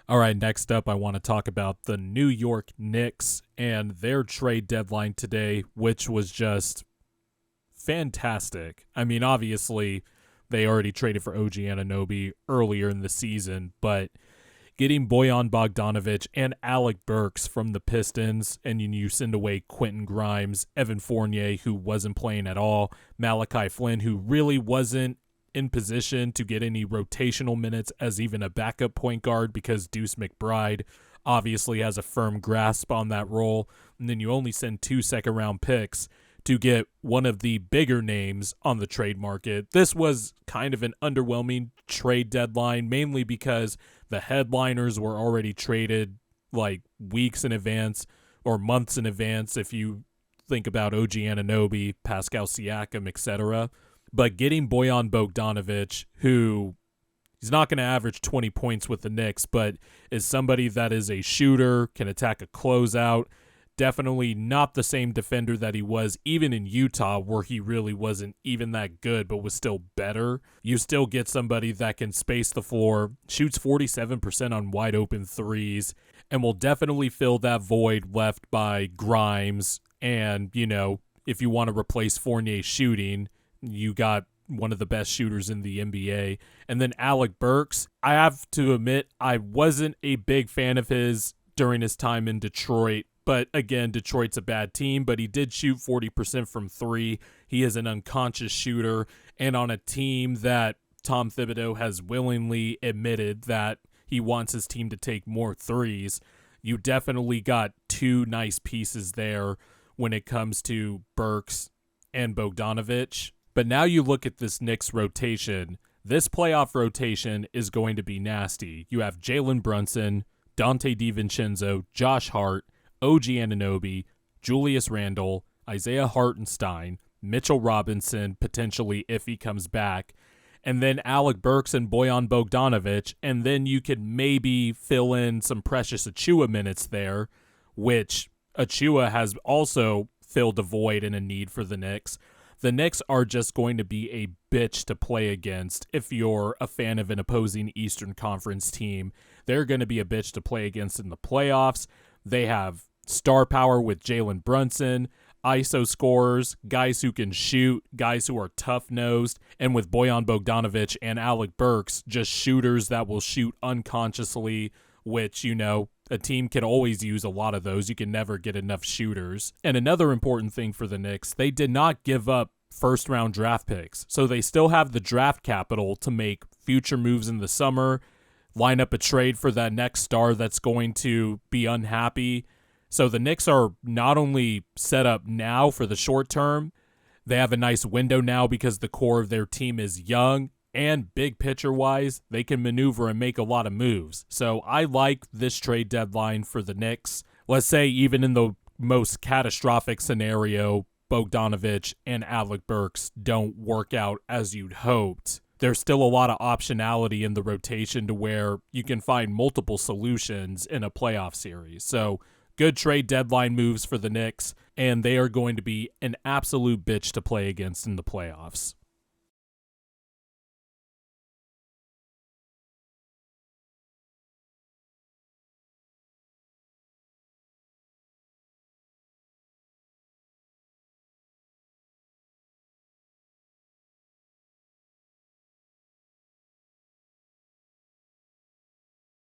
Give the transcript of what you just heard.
All right, next up, I want to talk about the New York Knicks and their trade deadline today, which was just fantastic. I mean, obviously, they already traded for OG Anunoby earlier in the season, but getting Bojan Bogdanovic and Alec Burks from the Pistons, and you send away Quentin Grimes, Evan Fournier, who wasn't playing at all, Malachi Flynn, who really wasn't in position to get any rotational minutes as even a backup point guard because Deuce McBride obviously has a firm grasp on that role. And then you only send 2 second-round picks to get one of the bigger names on the trade market. This was kind of an underwhelming trade deadline, mainly because the headliners were already traded like weeks in advance or months in advance if you think about OG Anunoby, Pascal Siakam, etc. But getting Bojan Bogdanovic, who he's not going to average 20 points with the Knicks, but is somebody that is a shooter, can attack a closeout, definitely not the same defender that he was even in Utah, where he really wasn't even that good, but was still better. You still get somebody that can space the floor, shoots 47% on wide open threes, and will definitely fill that void left by Grimes. And, if you want to replace Fournier's shooting, you got one of the best shooters in the NBA. And then Alec Burks, I have to admit, I wasn't a big fan of his during his time in Detroit. But again, Detroit's a bad team, but he did shoot 40% from three. He is an unconscious shooter. And on a team that Tom Thibodeau has willingly admitted that he wants his team to take more threes, you definitely got two nice pieces there when it comes to Burks and Bogdanovic. But now you look at this Knicks rotation. This playoff rotation is going to be nasty. You have Jalen Brunson, Dante DiVincenzo, Josh Hart, OG Anunoby, Julius Randle, Isaiah Hartenstein, Mitchell Robinson, potentially if he comes back, and then Alec Burks and Bojan Bogdanovic, and then you could maybe fill in some Precious Achiuwa minutes there, which Achiuwa has also filled a void and a need for the Knicks. The Knicks are just going to be a bitch to play against if you're a fan of an opposing Eastern Conference team. They're going to be a bitch to play against in the playoffs. They have star power with Jalen Brunson, ISO scorers, guys who can shoot, guys who are tough-nosed, and with Bojan Bogdanovic and Alec Burks, just shooters that will shoot unconsciously, which, a team can always use a lot of those. You can never get enough shooters. And another important thing for the Knicks, they did not give up first-round draft picks, so they still have the draft capital to make future moves in the summer, line up a trade for that next star that's going to be unhappy. So the Knicks are not only set up now for the short term, they have a nice window now because the core of their team is young, and big picture-wise, they can maneuver and make a lot of moves. So I like this trade deadline for the Knicks. Let's say even in the most catastrophic scenario, Bogdanovic and Alec Burks don't work out as you'd hoped. There's still a lot of optionality in the rotation to where you can find multiple solutions in a playoff series. So good trade deadline moves for the Knicks, and they are going to be an absolute bitch to play against in the playoffs.